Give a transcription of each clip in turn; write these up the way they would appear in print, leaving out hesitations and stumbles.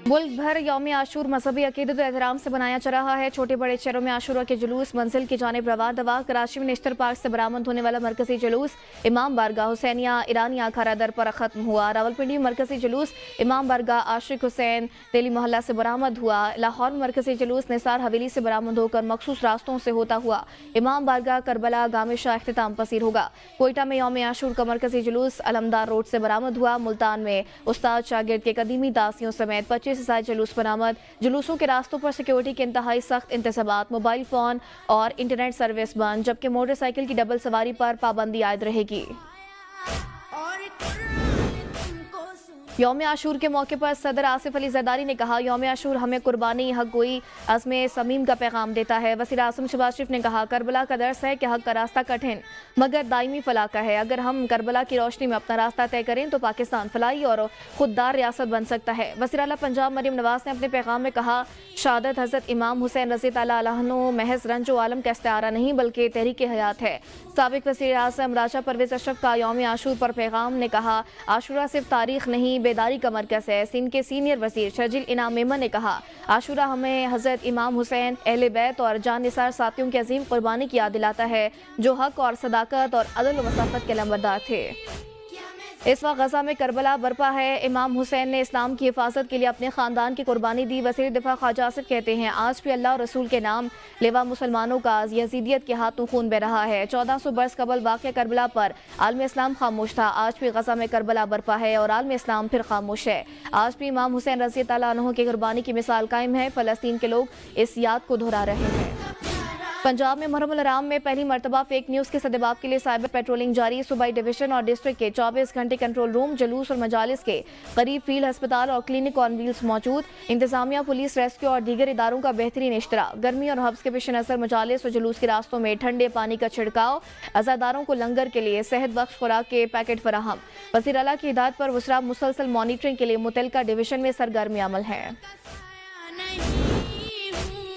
मुल्क भर यौम आशूर मजहबी अकीदत और एहतराम से मनाया जा रहा है। छोटे बड़े शहरों में आशूरा के जुलूस मंजिल की जानिब रवा दवा। कराची में नेशनल पार्क से बरामद होने वाला मरकजी जुलूस इमाम बारगाह हुसैनिया ईरानी अखाड़ा दर पर ख़त्म हुआ। रावलपिंडी में मरकजी जुलूस इमाम बारगाह आशिक हुसैन तेली मोहल्ला से बरामद हुआ। लाहौर में मरकजी जुलूस निसार हवेली से बरामद होकर मखसूस रास्तों से होता हुआ इमाम बारगाह करबला गामिशा इख्तिताम पसीर होगा। कोयटा में यौम आशूर का मरकजी जुलूस अलमदार रोड से बरामद हुआ। मुल्तान में उस्ताद शागिर्द के कदीमी दासियों समेत 25 से ज्यादा जुलूस बरामद। जुलूसों के रास्तों पर सिक्योरिटी के इंतहाई सख्त इंतजामात, मोबाइल फोन और इंटरनेट सर्विस बंद, जबकि मोटरसाइकिल की डबल सवारी पर पाबंदी आयद रहेगी। यौम आशूर के मौके पर सदर आसिफ अली जरदारी ने कहा, यौम आशूर हमें कुर्बानी, हक गोई, अज़्म समीम का पैगाम देता है। वज़ीर आज़म शहबाज शरीफ ने कहा, करबला का दर्स है कि हक का रास्ता कठिन मगर दायमी फलाह का है। अगर हम करबला की रोशनी में अपना रास्ता तय करें तो पाकिस्तान फलाही और खुददार रियासत बन सकता है। वज़ीर आला पंजाब मरियम नवाज ने अपने पैगाम में कहा, शहादत हज़रत इमाम हुसैन रज़ी ताला अन्हु महज रंजो आलम का इस्तिआरा नहीं बल्कि तहरीक हयात है। साबिक वज़ीर आज़म राजा परवेज़ अशरफ का यौम आशूर पर पैगाम ने कहा, आशूरा सिर्फ तारीख नहीं बेदारी का मरकज है। सिंध के सीनियर वज़ीर शर्जिल इनाम मेमन ने कहा, आशूरा हमें हज़रत इमाम हुसैन, अहले बैत और जान निसार साथियों की अजीम कुर्बानी की याद दिलाता है जो हक और सदाकत और अदल व मसाफत के लंबरदार थे। इस वक्त गजा में करबला बरपा है। इमाम हुसैन ने इस्लाम की हिफाजत के लिए अपने खानदान की कुर्बानी दी। वज़ीर दिफा ख्वाजा आसिफ कहते हैं, आज भी अल्लाह और रसूल के नाम लेवा मुसलमानों का यजीदियत के हाथों खून बह रहा है। 1400 बरस कबल वाक़या करबला पर आलम इस्लाम खामोश था। आज भी गजा में करबला बरपा है और आलम इस्लाम फिर खामोश है। आज भी इमाम हुसैन रज़ी ताला अन्हु की कुर्बानी की मिसाल कायम है। फ़लस्तीन के लोग इस याद को दोहरा रहे हैं। पंजाब में मुहर्रम अल-हराम में पहली मरतबा फेक न्यूज़ के सदेबाब के लिए साइबर पेट्रोलिंग जारी। सूबाई डिवीजन और डिस्ट्रिक्ट के 24 घंटे कंट्रोल रूम, जुलूस और मजालिस के करीब फील्ड अस्पताल और क्लिनिक ऑन व्हील्स मौजूद। इंतजामिया, पुलिस, रेस्क्यू और दीगर इदारों का बेहतरीन इश्तराक। गर्मी और हब्स के पेश नज़र मजालिस और जुलूस के रास्तों में ठंडे पानी का छिड़काव। अज़ादारों को लंगर के लिए सेहत बख्श खुराक के पैकेट फराहम। वज़ीर आला की हिदायत पर वज़रा मुसलसल मॉनिटरिंग के लिए मुतल्लिका डिवीजन में सरगर्म अमल है।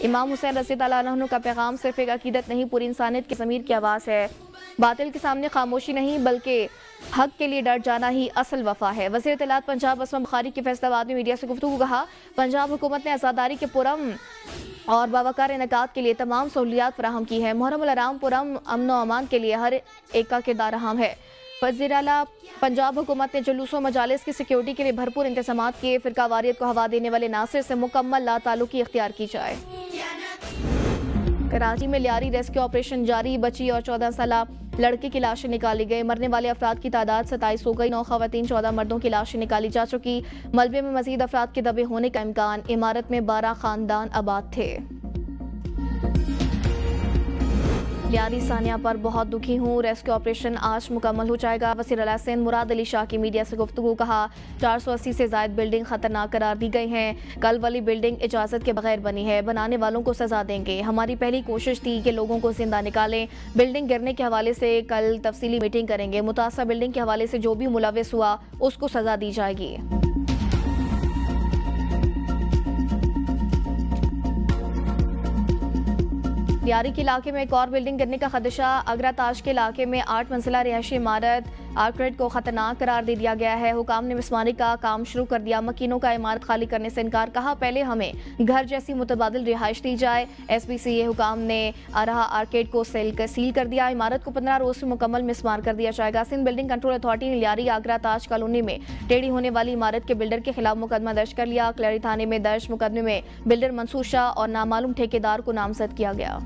इमाम हुसैन रज़ी ताला अन्हु का पैगाम सिर्फ एक अकीदत नहीं, पूरी इंसानियत की ज़मीर की आवाज़ है। बातिल के सामने खामोशी नहीं बल्कि हक के लिए डट जाना ही असल वफा है। वज़ीर इत्तलात पंजाब असमा बुखारी की फैसलाबाद में मीडिया से गुफ्तगू कहा, पंजाब हुकूमत ने आज़ादारी के पुरम और बावकार इनकात के लिए तमाम सहूलियात फराहम की है। मुहर्रम अल-हराम पुरम अमन व अमान के लिए हर एक का किरदार अहम है। वज़ीर आला पंजाब हुकूमत ने जुलूसों मजालिस की सिक्योरिटी के लिए भरपूर इंतजाम किए। फ़िरकावारियत को हवा देने वाले नासिर से मुकम्मल लाताल्लुकी इख्तियार की जाए। कराची में लियारी रेस्क्यू ऑपरेशन जारी। बच्ची और 14 साला लड़के की लाशें निकाली गई। मरने वाले अफराद की तादाद 27 हो गई। 9 ख़वातीन, 14 मर्दों की लाशें निकाली जा चुकी। मलबे में मजीद अफराद के दबे होने का इम्कान। इमारत में 12 खानदान आबाद थे। लियारी सानिया पर बहुत दुखी हूँ, रेस्क्यू ऑपरेशन आज मुकम्मल हो जाएगा। वज़ीर आला सिंध मुराद अली शाह की मीडिया से गुफ्तगू कहा, 480 से ज़ायद बिल्डिंग खतरनाक करार दी गई हैं। कल वाली बिल्डिंग इजाज़त के बगैर बनी है। बनाने वालों को सज़ा देंगे। हमारी पहली कोशिश थी कि लोगों को जिंदा निकालें। बिल्डिंग गिरने के हवाले से कल तफसीली मीटिंग करेंगे। मुतासर बिल्डिंग के हवाले से जो भी मुलविस हुआ उसको सज़ा दी जाएगी। लियारी के इलाके में एक और बिल्डिंग गिरने का खदशा। आगरा ताज के इलाके में 8 मंजिला रिहायशी इमारत आर्करेट को खतरनाक करार दे दिया गया है। हुकाम ने मिसमारी का काम शुरू कर दिया। मकीनों का इमारत खाली करने से इनकार। कहा, पहले हमें घर जैसी मुतबादिल रिहाइश दी जाए। SBCA हुकाम ने अरहा आर्केड को सील कर दिया। इमारत को 15 रोज में मुकम्मल मिसमार कर दिया जाएगा। सिंध बिल्डिंग कंट्रोल अथॉरिटी ने लियारी आगरा ताज कॉलोनी में टेढ़ी होने वाली इमारत के बिल्डर के खिलाफ मुकदमा दर्ज कर लिया। क्लरी थाने में दर्ज मुकदमे में बिल्डर मंसूर शाह और नामालूम ठेकेदार को नामजद किया गया।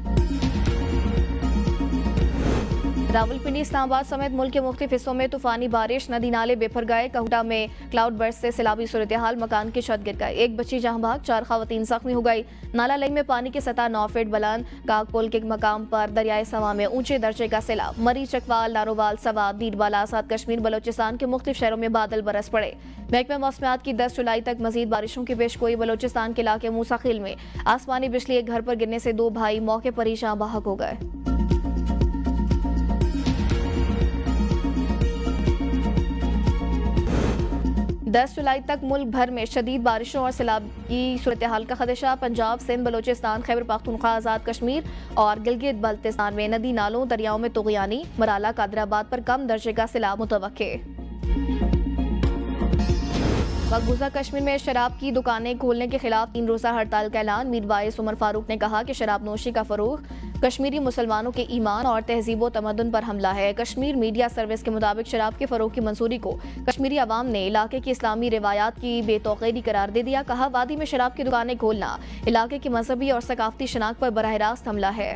रावलपिंडी, इस्लामाबाद समेत मुल्क के मुख्तलिफ हिस्सों में तूफानी बारिश, नदी नाले बेफर गए। कहूटा में क्लाउड बर्स्ट से सैलाबी सूरत हाल, मकान की छत गिर गई। एक बच्ची जहां भाग, 4 खवातीन जख्मी हो गई। नाला लई में पानी की सतह 9 फीट बुलंद। कागपुल के मकाम पर दरियाए सवा में ऊंचे दर्जे का सैलाब। मरी, चकवाल, नारोवाल, सवात, दीरबाला, आसाद कश्मीर, बलोचिस्तान के मुख्तलिफ शहरों में बादल बरस पड़े। महकमा मौसमियात की 10 जुलाई तक मजीद बारिशों की पेशगोई। बलोचिस्तान के इलाके मूसाखिल में आसमानी बिजली एक घर पर गिरने से 2 भाई मौके पर ही जहां बहक हो गए। 10 जुलाई तक मुल्क भर में शदीद बारिशों और सैलाब की सूरत हाल का खदशा। पंजाब, सिंध, बलोचिस्तान, खैबर पख्तूनख्वा, आज़ाद कश्मीर और गिलगित बल्तिस्तान में नदी नालों दरियाओं में तुग़यानी। मराला, कादराबाद पर कम दर्जे का सैलाब मुतवक्के। مقبوضہ کشمیر میں شراب کی دکانیں کھولنے کے خلاف 3 روزہ ہڑتال کا اعلان۔ میر باعث عمر فاروق نے کہا کہ شراب نوشی کا فروغ کشمیری مسلمانوں کے ایمان اور تہذیب و تمدن پر حملہ ہے۔ کشمیر میڈیا سروس کے مطابق شراب کے فروغ کی منظوری کو کشمیری عوام نے علاقے کی اسلامی روایات کی بے توقیری قرار دے دیا۔ کہا وادی میں شراب کی دکانیں کھولنا علاقے کی مذہبی اور ثقافتی شناخت پر براہ راست حملہ ہے۔